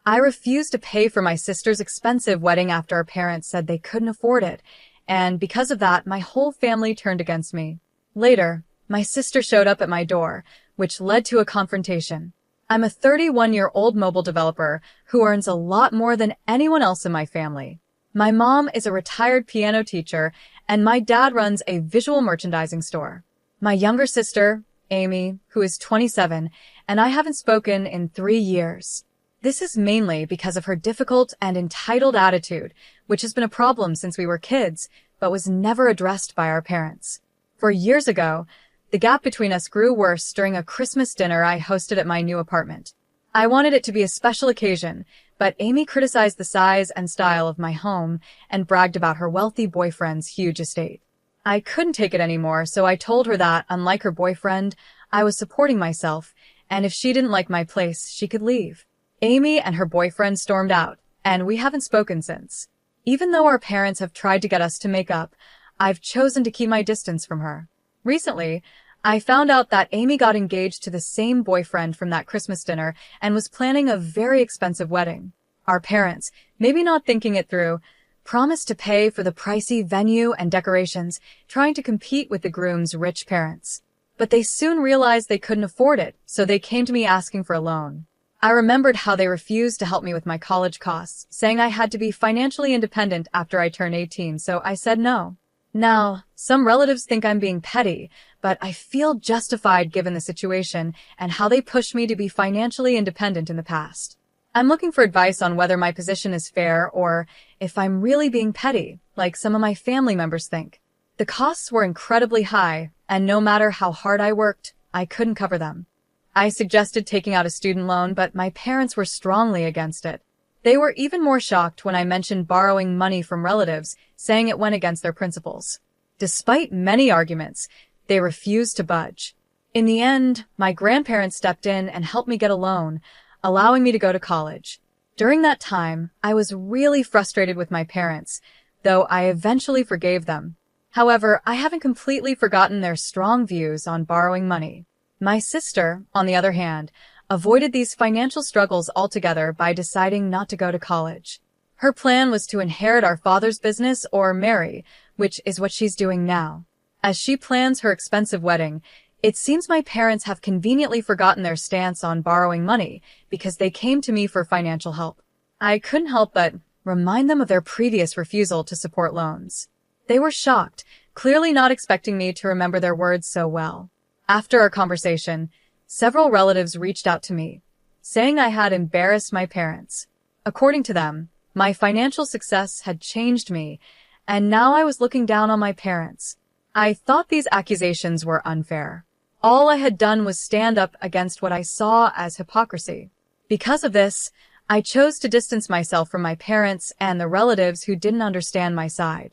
I refused to pay for my sister's expensive wedding after our parents said they couldn't afford it, and because of that, my whole family turned against me. Later, my sister showed up at my door, which led to a confrontation. I'm a 31-year-old mobile developer who earns a lot more than anyone else in my family. My mom is a retired piano teacher, and my dad runs a visual merchandising store. My younger sister, Amy, who is 27, and I haven't spoken in 3 years. This is mainly because of her difficult and entitled attitude, which has been a problem since we were kids, but was never addressed by our parents. 4 years ago, the gap between us grew worse during a Christmas dinner I hosted at my new apartment. I wanted it to be a special occasion, but Amy criticized the size and style of my home and bragged about her wealthy boyfriend's huge estate. I couldn't take it anymore, so I told her that, unlike her boyfriend, I was supporting myself, and if she didn't like my place, she could leave. Amy and her boyfriend stormed out, and we haven't spoken since. Even though our parents have tried to get us to make up, I've chosen to keep my distance from her. Recently, I found out that Amy got engaged to the same boyfriend from that Christmas dinner and was planning a very expensive wedding. Our parents, maybe not thinking it through, promised to pay for the pricey venue and decorations, trying to compete with the groom's rich parents. But they soon realized they couldn't afford it, so they came to me asking for a loan. I remembered how they refused to help me with my college costs, saying I had to be financially independent after I turned 18, so I said no. Now, some relatives think I'm being petty, but I feel justified given the situation and how they pushed me to be financially independent in the past. I'm looking for advice on whether my position is fair or if I'm really being petty, like some of my family members think. The costs were incredibly high, and no matter how hard I worked, I couldn't cover them. I suggested taking out a student loan, but my parents were strongly against it. They were even more shocked when I mentioned borrowing money from relatives, saying it went against their principles. Despite many arguments, they refused to budge. In the end, my grandparents stepped in and helped me get a loan, allowing me to go to college. During that time, I was really frustrated with my parents, though I eventually forgave them. However, I haven't completely forgotten their strong views on borrowing money. My sister, on the other hand, avoided these financial struggles altogether by deciding not to go to college. Her plan was to inherit our father's business or marry, which is what she's doing now. As she plans her expensive wedding, it seems my parents have conveniently forgotten their stance on borrowing money because they came to me for financial help. I couldn't help but remind them of their previous refusal to support loans. They were shocked, clearly not expecting me to remember their words so well. After our conversation, several relatives reached out to me, saying I had embarrassed my parents. According to them, my financial success had changed me, and now I was looking down on my parents. I thought these accusations were unfair. All I had done was stand up against what I saw as hypocrisy. Because of this, I chose to distance myself from my parents and the relatives who didn't understand my side.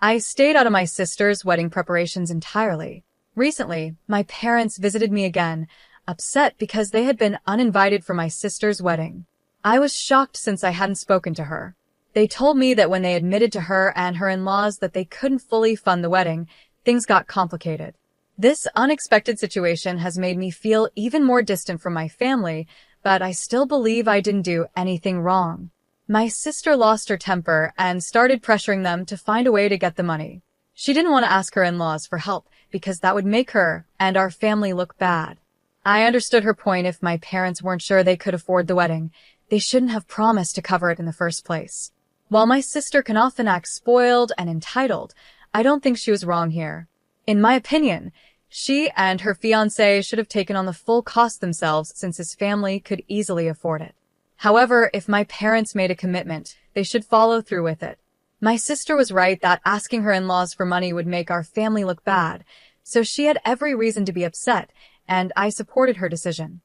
I stayed out of my sister's wedding preparations entirely. Recently, my parents visited me again, upset because they had been uninvited for my sister's wedding. I was shocked since I hadn't spoken to her. They told me that when they admitted to her and her in-laws that they couldn't fully fund the wedding, things got complicated. This unexpected situation has made me feel even more distant from my family, but I still believe I didn't do anything wrong. My sister lost her temper and started pressuring them to find a way to get the money. She didn't want to ask her in-laws for help because that would make her and our family look bad. I understood her point. If my parents weren't sure they could afford the wedding, they shouldn't have promised to cover it in the first place. While my sister can often act spoiled and entitled, I don't think she was wrong here. In my opinion, she and her fiancé should have taken on the full cost themselves since his family could easily afford it. However, if my parents made a commitment, they should follow through with it. My sister was right that asking her in-laws for money would make our family look bad, so she had every reason to be upset, and I supported her decision.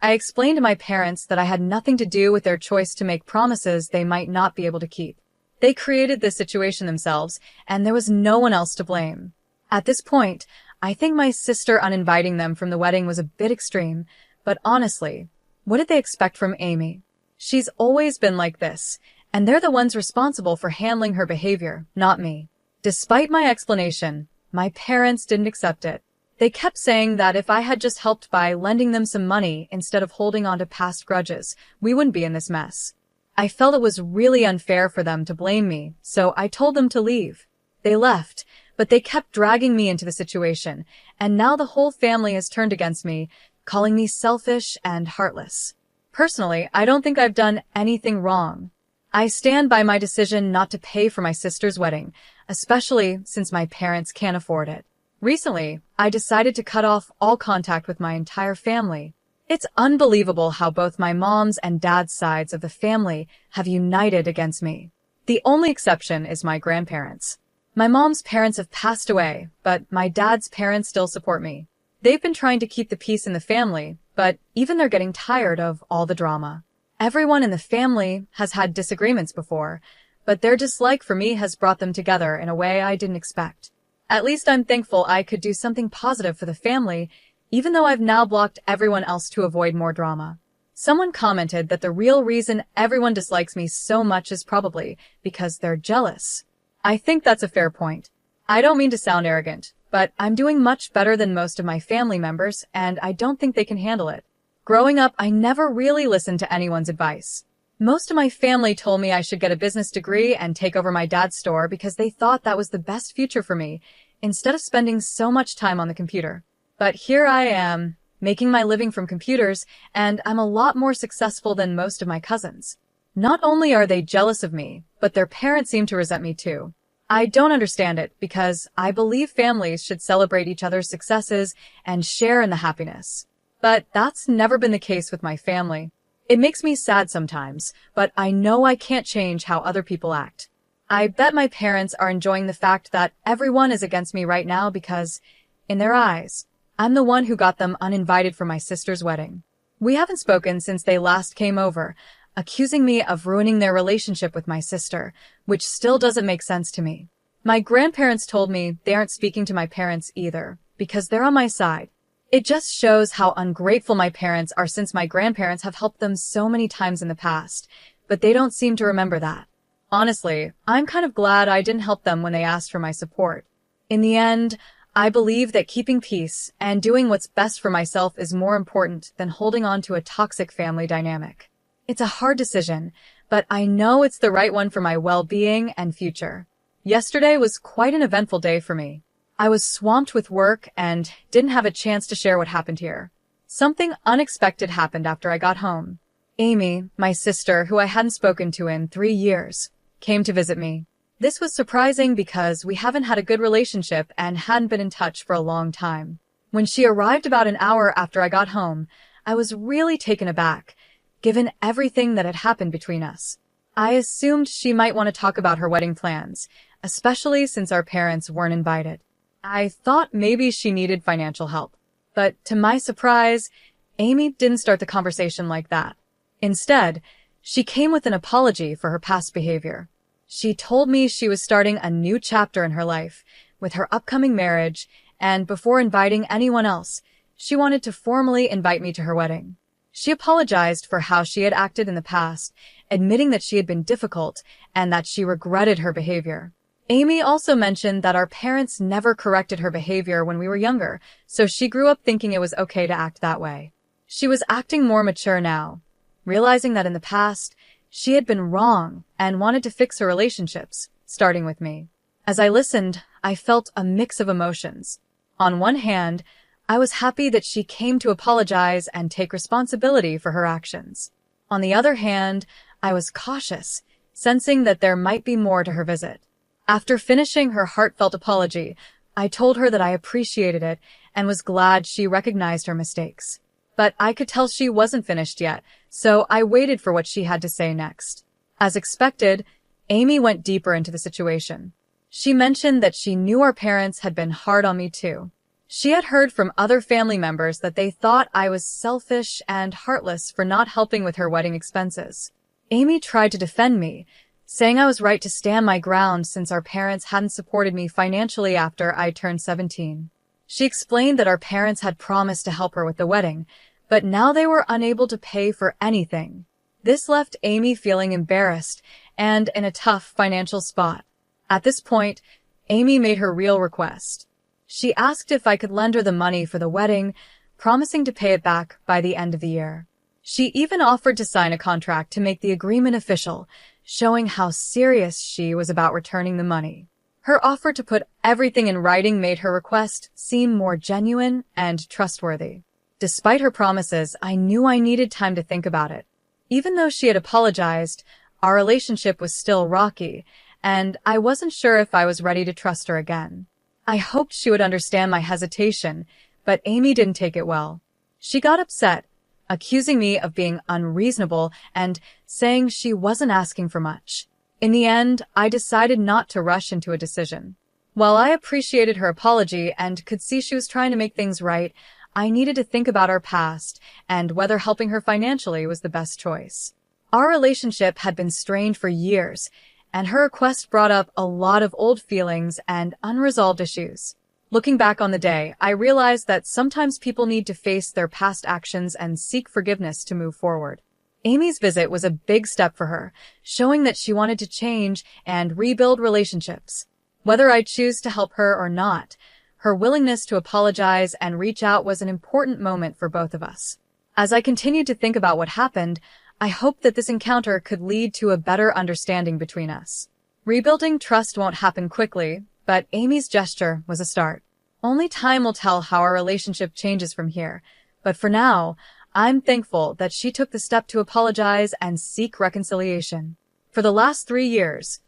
I explained to my parents that I had nothing to do with their choice to make promises they might not be able to keep. They created this situation themselves, and there was no one else to blame. At this point, I think my sister uninviting them from the wedding was a bit extreme, but honestly, what did they expect from Amy? She's always been like this, and they're the ones responsible for handling her behavior, not me. Despite my explanation, my parents didn't accept it. They kept saying that if I had just helped by lending them some money instead of holding on to past grudges, we wouldn't be in this mess. I felt it was really unfair for them to blame me, so I told them to leave. They left, but they kept dragging me into the situation, and now the whole family has turned against me, calling me selfish and heartless. Personally, I don't think I've done anything wrong. I stand by my decision not to pay for my sister's wedding, especially since my parents can't afford it. Recently, I decided to cut off all contact with my entire family. It's unbelievable how both my mom's and dad's sides of the family have united against me. The only exception is my grandparents. My mom's parents have passed away, but my dad's parents still support me. They've been trying to keep the peace in the family, but even they're getting tired of all the drama. Everyone in the family has had disagreements before, but their dislike for me has brought them together in a way I didn't expect. At least I'm thankful I could do something positive for the family, even though I've now blocked everyone else to avoid more drama. Someone commented that the real reason everyone dislikes me so much is probably because they're jealous. I think that's a fair point. I don't mean to sound arrogant, but I'm doing much better than most of my family members, and I don't think they can handle it. Growing up, I never really listened to anyone's advice. Most of my family told me I should get a business degree and take over my dad's store because they thought that was the best future for me, instead of spending so much time on the computer. But here I am, making my living from computers, and I'm a lot more successful than most of my cousins. Not only are they jealous of me, but their parents seem to resent me too. I don't understand it because I believe families should celebrate each other's successes and share in the happiness. But that's never been the case with my family. It makes me sad sometimes, but I know I can't change how other people act. I bet my parents are enjoying the fact that everyone is against me right now because, in their eyes, I'm the one who got them uninvited for my sister's wedding. We haven't spoken since they last came over, accusing me of ruining their relationship with my sister, which still doesn't make sense to me. My grandparents told me they aren't speaking to my parents either, because they're on my side. It just shows how ungrateful my parents are since my grandparents have helped them so many times in the past, but they don't seem to remember that. Honestly, I'm kind of glad I didn't help them when they asked for my support. In the end, I believe that keeping peace and doing what's best for myself is more important than holding on to a toxic family dynamic. It's a hard decision, but I know it's the right one for my well-being and future. Yesterday was quite an eventful day for me. I was swamped with work and didn't have a chance to share what happened here. Something unexpected happened after I got home. Amy, my sister, who I hadn't spoken to in 3 years, came to visit me. This was surprising because we haven't had a good relationship and hadn't been in touch for a long time. When she arrived about an hour after I got home, I was really taken aback, given everything that had happened between us. I assumed she might want to talk about her wedding plans, especially since our parents weren't invited. I thought maybe she needed financial help. But to my surprise, Amy didn't start the conversation like that. Instead, she came with an apology for her past behavior. She told me she was starting a new chapter in her life with her upcoming marriage, and before inviting anyone else, she wanted to formally invite me to her wedding. She apologized for how she had acted in the past, admitting that she had been difficult and that she regretted her behavior. Amy also mentioned that our parents never corrected her behavior when we were younger, so she grew up thinking it was okay to act that way. She was acting more mature now, realizing that in the past, she had been wrong and wanted to fix her relationships, starting with me. As I listened, I felt a mix of emotions. On one hand, I was happy that she came to apologize and take responsibility for her actions. On the other hand, I was cautious, sensing that there might be more to her visit. After finishing her heartfelt apology, I told her that I appreciated it and was glad she recognized her mistakes. But I could tell she wasn't finished yet, so I waited for what she had to say next. As expected, Amy went deeper into the situation. She mentioned that she knew our parents had been hard on me too. She had heard from other family members that they thought I was selfish and heartless for not helping with her wedding expenses. Amy tried to defend me, saying I was right to stand my ground since our parents hadn't supported me financially after I turned 17. She explained that our parents had promised to help her with the wedding, but now they were unable to pay for anything. This left Amy feeling embarrassed and in a tough financial spot. At this point, Amy made her real request. She asked if I could lend her the money for the wedding, promising to pay it back by the end of the year. She even offered to sign a contract to make the agreement official, showing how serious she was about returning the money. Her offer to put everything in writing made her request seem more genuine and trustworthy. Despite her promises, I knew I needed time to think about it. Even though she had apologized, our relationship was still rocky, and I wasn't sure if I was ready to trust her again. I hoped she would understand my hesitation, but Amy didn't take it well. She got upset, accusing me of being unreasonable and saying she wasn't asking for much. In the end, I decided not to rush into a decision. While I appreciated her apology and could see she was trying to make things right, I needed to think about our past and whether helping her financially was the best choice. Our relationship had been strained for years, and her request brought up a lot of old feelings and unresolved issues. Looking back on the day, I realized that sometimes people need to face their past actions and seek forgiveness to move forward. Amy's visit was a big step for her, showing that she wanted to change and rebuild relationships. Whether I choose to help her or not, her willingness to apologize and reach out was an important moment for both of us. As I continued to think about what happened, I hoped that this encounter could lead to a better understanding between us. Rebuilding trust won't happen quickly, but Amy's gesture was a start. Only time will tell how our relationship changes from here, but for now, I'm thankful that she took the step to apologize and seek reconciliation. For the last 3 years,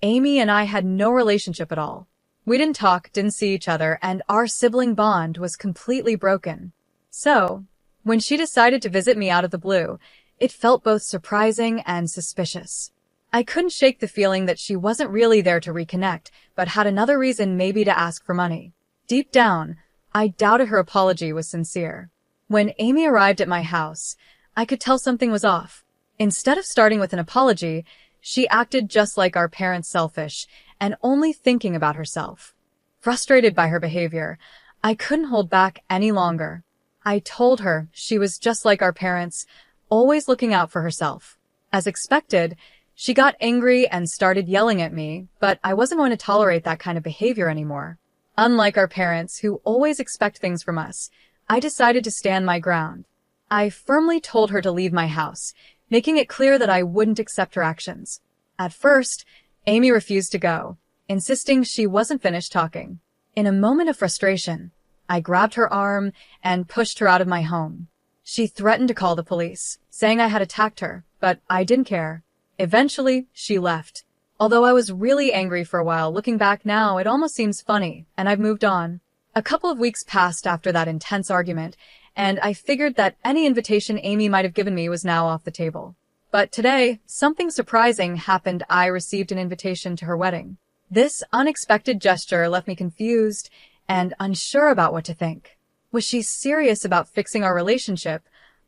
Amy and I had no relationship at all. We didn't talk, didn't see each other, and our sibling bond was completely broken. So, when she decided to visit me out of the blue, it felt both surprising and suspicious. I couldn't shake the feeling that she wasn't really there to reconnect, but had another reason maybe to ask for money. Deep down, I doubted her apology was sincere. When Amy arrived at my house, I could tell something was off. Instead of starting with an apology, she acted just like our parents, selfish and only thinking about herself. Frustrated by her behavior, I couldn't hold back any longer. I told her she was just like our parents, always looking out for herself. As expected, she got angry and started yelling at me, but I wasn't going to tolerate that kind of behavior anymore. Unlike our parents, who always expect things from us, I decided to stand my ground. I firmly told her to leave my house, making it clear that I wouldn't accept her actions. At first, Amy refused to go, insisting she wasn't finished talking. In a moment of frustration, I grabbed her arm and pushed her out of my home. She threatened to call the police, saying I had attacked her, but I didn't care. Eventually, she left. Although I was really angry for a while, looking back now, it almost seems funny, and I've moved on. A couple of weeks passed after that intense argument, and I figured that any invitation Amy might have given me was now off the table. But today, something surprising happened. I received an invitation to her wedding. This unexpected gesture left me confused and unsure about what to think. Was she serious about fixing our relationship,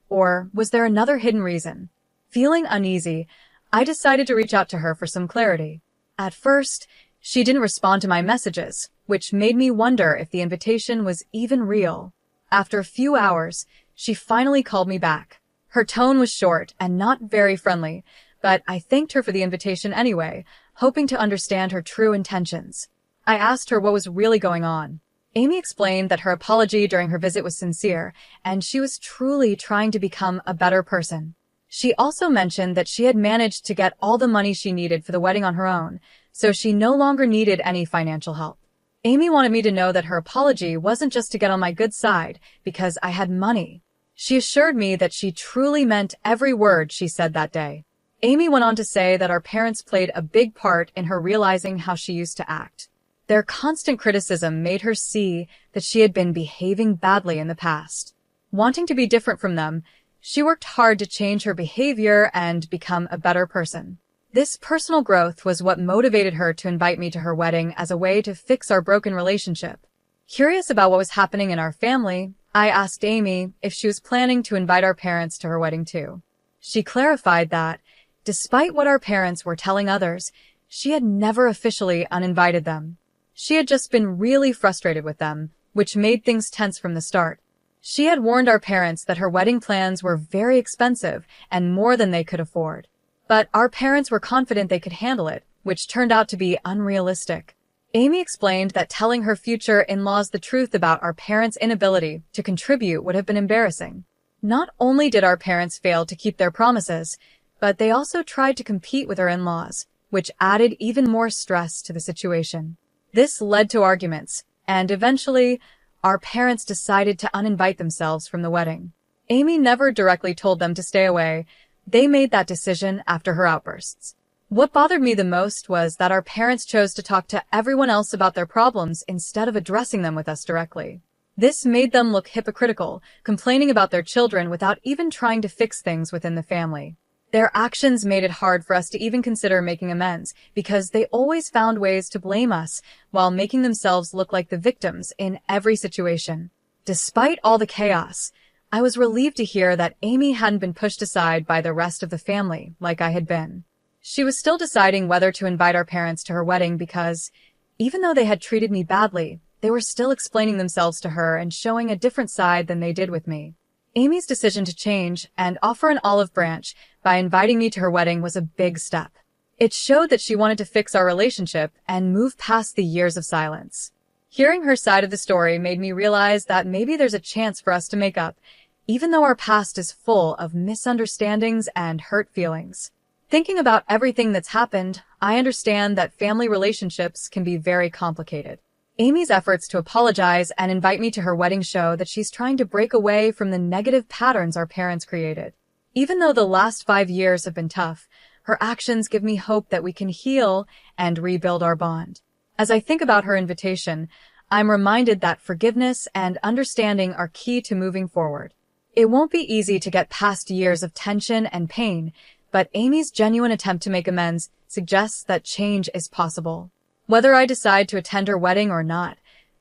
or was there another hidden reason? Feeling uneasy, I decided to reach out to her for some clarity. At first, she didn't respond to my messages, which made me wonder if the invitation was even real. After a few hours, she finally called me back. Her tone was short and not very friendly, but I thanked her for the invitation anyway, hoping to understand her true intentions. I asked her what was really going on. Amy explained that her apology during her visit was sincere, and she was truly trying to become a better person. She also mentioned that she had managed to get all the money she needed for the wedding on her own, so she no longer needed any financial help. Amy wanted me to know that her apology wasn't just to get on my good side, because I had money. She assured me that she truly meant every word she said that day. Amy went on to say that our parents played a big part in her realizing how she used to act. Their constant criticism made her see that she had been behaving badly in the past. Wanting to be different from them, she worked hard to change her behavior and become a better person. This personal growth was what motivated her to invite me to her wedding as a way to fix our broken relationship. Curious about what was happening in our family, I asked Amy if she was planning to invite our parents to her wedding too. She clarified that, despite what our parents were telling others, she had never officially uninvited them. She had just been really frustrated with them, which made things tense from the start. She had warned our parents that her wedding plans were very expensive and more than they could afford. But our parents were confident they could handle it, which turned out to be unrealistic. Amy explained that telling her future in-laws the truth about our parents' inability to contribute would have been embarrassing. Not only did our parents fail to keep their promises, but they also tried to compete with our in-laws, which added even more stress to the situation. This led to arguments, and eventually, our parents decided to uninvite themselves from the wedding. Amy never directly told them to stay away. They made that decision after her outbursts. What bothered me the most was that our parents chose to talk to everyone else about their problems instead of addressing them with us directly. This made them look hypocritical, complaining about their children without even trying to fix things within the family. Their actions made it hard for us to even consider making amends because they always found ways to blame us while making themselves look like the victims in every situation. Despite all the chaos, I was relieved to hear that Amy hadn't been pushed aside by the rest of the family like I had been. She was still deciding whether to invite our parents to her wedding because, even though they had treated me badly, they were still explaining themselves to her and showing a different side than they did with me. Amy's decision to change and offer an olive branch by inviting me to her wedding was a big step. It showed that she wanted to fix our relationship and move past the years of silence. Hearing her side of the story made me realize that maybe there's a chance for us to make up, even though our past is full of misunderstandings and hurt feelings. Thinking about everything that's happened, I understand that family relationships can be very complicated. Amy's efforts to apologize and invite me to her wedding show that she's trying to break away from the negative patterns our parents created. Even though the last 5 years have been tough, her actions give me hope that we can heal and rebuild our bond. As I think about her invitation, I'm reminded that forgiveness and understanding are key to moving forward. It won't be easy to get past years of tension and pain, but Amy's genuine attempt to make amends suggests that change is possible. Whether I decide to attend her wedding or not,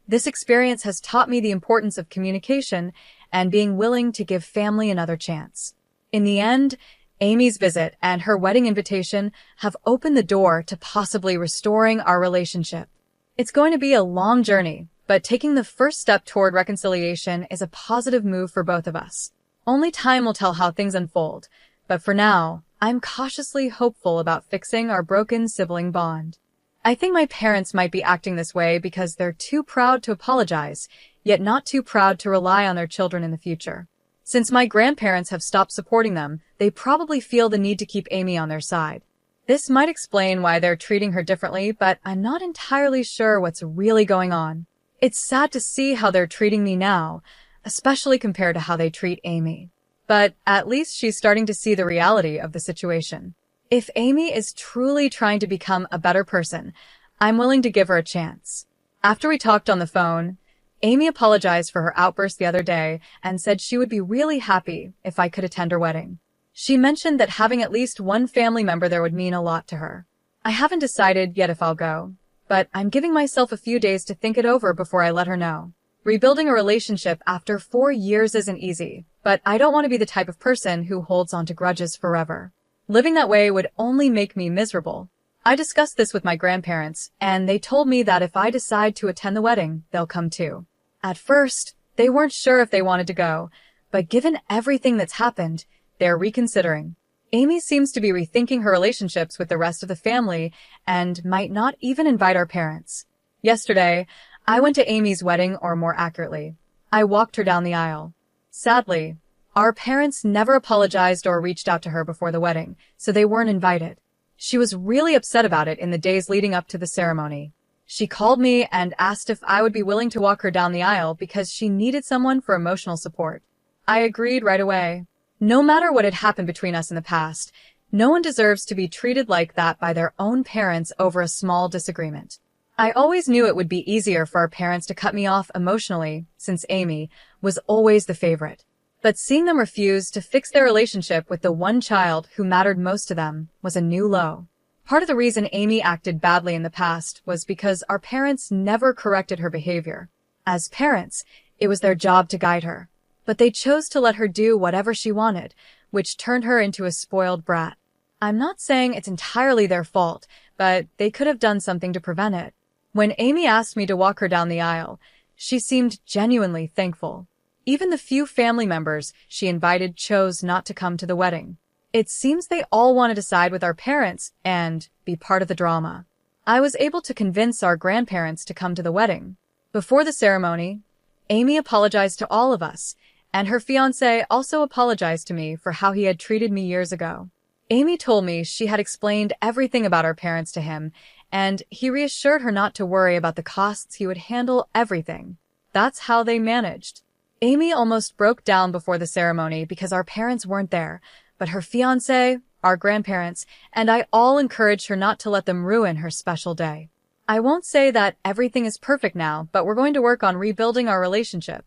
this experience has taught me the importance of communication and being willing to give family another chance. In the end, Amy's visit and her wedding invitation have opened the door to possibly restoring our relationship. It's going to be a long journey, but taking the first step toward reconciliation is a positive move for both of us. Only time will tell how things unfold, but for now, I'm cautiously hopeful about fixing our broken sibling bond. I think my parents might be acting this way because they're too proud to apologize, yet not too proud to rely on their children in the future. Since my grandparents have stopped supporting them, they probably feel the need to keep Amy on their side. This might explain why they're treating her differently, but I'm not entirely sure what's really going on. It's sad to see how they're treating me now, especially compared to how they treat Amy. But at least she's starting to see the reality of the situation. If Amy is truly trying to become a better person, I'm willing to give her a chance. After we talked on the phone, Amy apologized for her outburst the other day and said she would be really happy if I could attend her wedding. She mentioned that having at least one family member there would mean a lot to her. I haven't decided yet if I'll go, but I'm giving myself a few days to think it over before I let her know. Rebuilding a relationship after 4 years isn't easy, but I don't want to be the type of person who holds on to grudges forever. Living that way would only make me miserable. I discussed this with my grandparents, and they told me that if I decide to attend the wedding, they'll come too. At first, they weren't sure if they wanted to go, but given everything that's happened, they're reconsidering. Amy seems to be rethinking her relationships with the rest of the family and might not even invite our parents. Yesterday, I went to Amy's wedding, or more accurately, I walked her down the aisle. Sadly, our parents never apologized or reached out to her before the wedding, so they weren't invited. She was really upset about it in the days leading up to the ceremony. She called me and asked if I would be willing to walk her down the aisle because she needed someone for emotional support. I agreed right away. No matter what had happened between us in the past, no one deserves to be treated like that by their own parents over a small disagreement. I always knew it would be easier for our parents to cut me off emotionally, since Amy was always the favorite. But seeing them refuse to fix their relationship with the one child who mattered most to them was a new low. Part of the reason Amy acted badly in the past was because our parents never corrected her behavior. As parents, it was their job to guide her. But they chose to let her do whatever she wanted, which turned her into a spoiled brat. I'm not saying it's entirely their fault, but they could have done something to prevent it. When Amy asked me to walk her down the aisle, she seemed genuinely thankful. Even the few family members she invited chose not to come to the wedding. It seems they all wanted to side with our parents and be part of the drama. I was able to convince our grandparents to come to the wedding. Before the ceremony, Amy apologized to all of us, and her fiancé also apologized to me for how he had treated me years ago. Amy told me she had explained everything about our parents to him, and he reassured her not to worry about the costs, he would handle everything. That's how they managed. Amy almost broke down before the ceremony because our parents weren't there, but her fiancé, our grandparents, and I all encouraged her not to let them ruin her special day. I won't say that everything is perfect now, but we're going to work on rebuilding our relationship.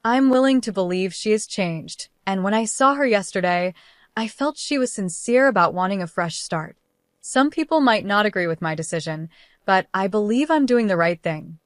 I'm willing to believe she has changed, and when I saw her yesterday, I felt she was sincere about wanting a fresh start. Some people might not agree with my decision, but I believe I'm doing the right thing.